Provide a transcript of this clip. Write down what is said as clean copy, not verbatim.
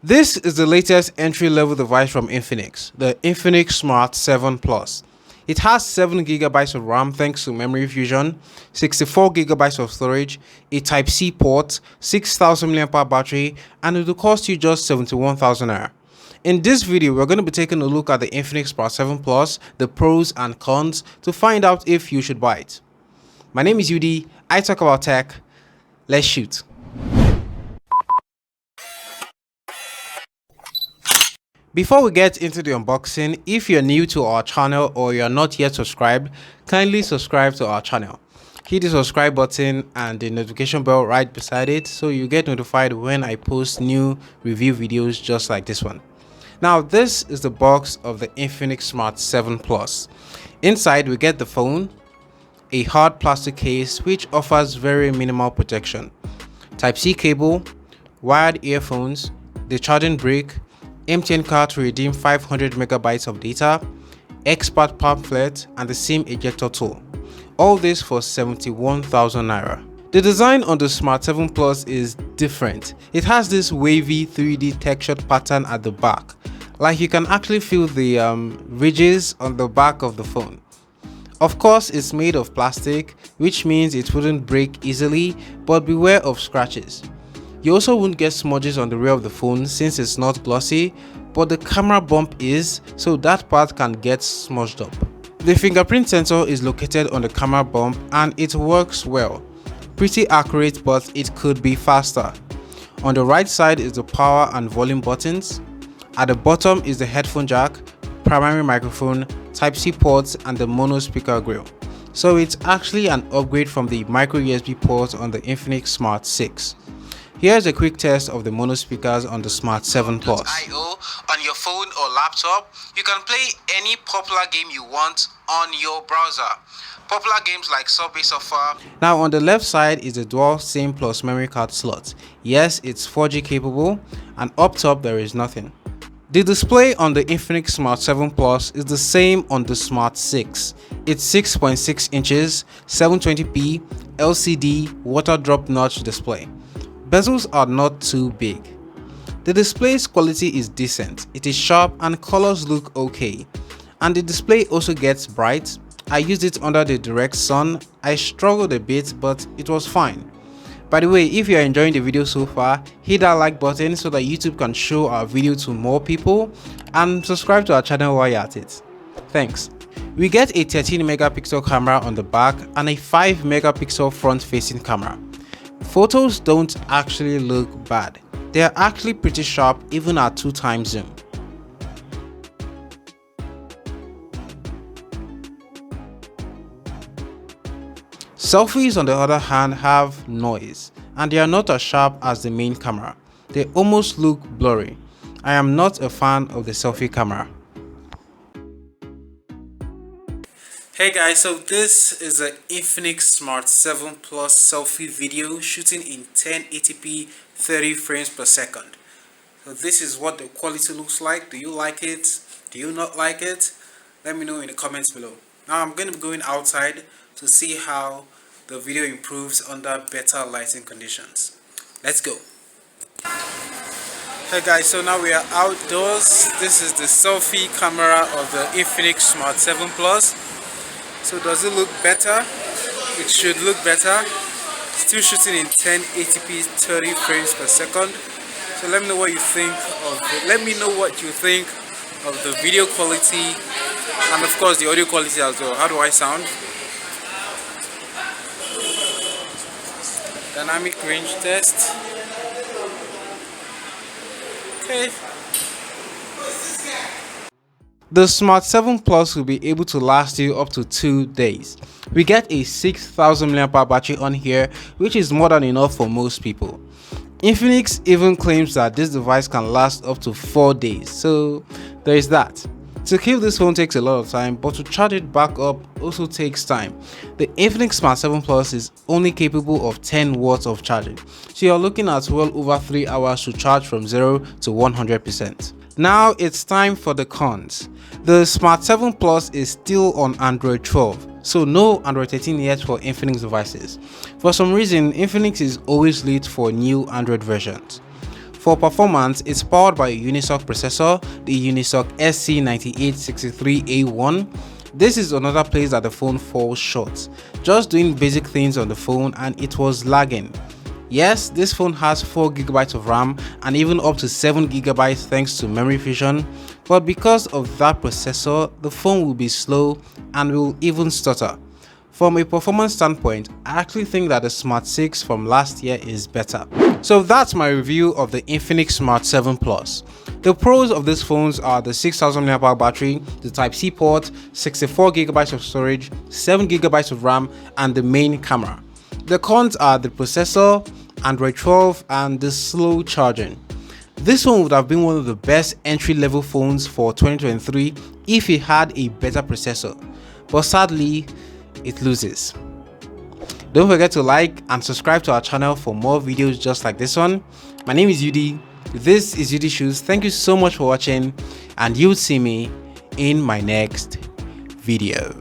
This is the latest entry-level device from Infinix, the Infinix Smart 7 Plus. It has 7GB of RAM thanks to memory fusion, 64GB of storage, a Type-C port, 6000 mAh battery, and it will cost you just 71,000 naira. In this video, we're going to be taking a look at the Infinix Smart 7 Plus, the pros and cons, to find out if you should buy it. My name is Yudi, I talk about tech. Let's shoot. Before we get into the unboxing, if you're new to our channel or you're not yet subscribed, kindly subscribe to our channel. Hit the subscribe button and the notification bell right beside it so you get notified when I post new review videos just like this one. Now, this is the box of the Infinix Smart 7 Plus. Inside, we get the phone, a hard plastic case which offers very minimal protection, Type-C cable, wired earphones, the charging brick, MTN card to redeem 500 megabytes of data, expert pamphlet, and the SIM ejector tool. All this for 71,000 naira. The design on the Smart 7 Plus is different. It has this wavy 3D textured pattern at the back. Like you can actually feel the ridges on the back of the phone. Of course, it's made of plastic, which means it wouldn't break easily, but beware of scratches. You also won't get smudges on the rear of the phone since it's not glossy, but the camera bump is, so that part can get smudged up. The fingerprint sensor is located on the camera bump and it works well. Pretty accurate, but it could be faster. On the right side is the power and volume buttons. At the bottom is the headphone jack, primary microphone, Type-C ports, and the mono speaker grill. So it's actually an upgrade from the micro USB port on the Infinix Smart 6. Here's a quick test of the mono speakers on the Smart 7 Plus. On your phone or laptop, you can play any popular game you want on your browser. Popular games like Subway Surfer. Now on the left side is the dual SIM plus memory card slot. Yes, it's 4G capable, and up top there is nothing. The display on the Infinix Smart 7 Plus is the same on the Smart 6. It's 6.6 inches, 720p, LCD, water drop notch display. Bezels are not too big. The display's quality is decent, it is sharp and colors look okay. And the display also gets bright. I used it under the direct sun. I struggled a bit, but it was fine. By the way, if you are enjoying the video so far, hit that like button so that YouTube can show our video to more people, and subscribe to our channel while you're at it. Thanks. We get a 13 megapixel camera on the back and a 5 megapixel front facing camera. Photos don't actually look bad. They are actually pretty sharp even at 2x zoom. Selfies on the other hand have noise and they are not as sharp as the main camera. They almost look blurry. I am not a fan of the selfie camera. Hey guys, so this is an Infinix Smart 7 Plus selfie video shooting in 1080p 30 frames per second. So this is what the quality looks like. Do you like it? Do you not like it? Let me know in the comments below. Now I'm going to be going outside to see how the video improves under better lighting conditions. Let's go. Hey guys, so now we are outdoors. This is the selfie camera of the Infinix Smart 7 Plus. So does it look better? It should look better. Still shooting in 1080p 30 frames per second. So let me know what you think of it. Let me know what you think of the video quality and of course the audio quality as well. How do I sound? Dynamic range test. Okay. The Smart 7 Plus will be able to last you up to 2 days. We get a 6000 mAh battery on here, which is more than enough for most people. Infinix even claims that this device can last up to 4 days, so there is that. To keep this phone takes a lot of time, but to charge it back up also takes time. The Infinix Smart 7 Plus is only capable of 10 watts of charging, so you're looking at well over 3 hours to charge from 0 to 100%. Now it's time for the cons. The Smart 7 Plus is still on Android 12, so no Android 13 yet for Infinix devices. For some reason, Infinix is always late for new Android versions. For For performance, it's powered by a Unisoc processor, the Unisoc SC9863A1. This is another place that the phone falls short. Just doing basic things on the phone and it was lagging. Yes, this phone has 4GB of RAM and even up to 7GB thanks to memory fusion, but because of that processor, the phone will be slow and will even stutter. From a performance standpoint, I actually think that the Smart 6 from last year is better. So that's my review of the Infinix Smart 7 Plus. The pros of these phones are the 6000 mAh battery, the Type-C port, 64GB of storage, 7GB of RAM, and the main camera. The cons are the processor, Android 12, and the slow charging. This one would have been one of the best entry-level phones for 2023 if it had a better processor, but sadly, it loses. Don't forget to like and subscribe to our channel for more videos just like this one. My name is Yudi. This is Yudi Shoes. Thank you so much for watching, and you'll see me in my next video.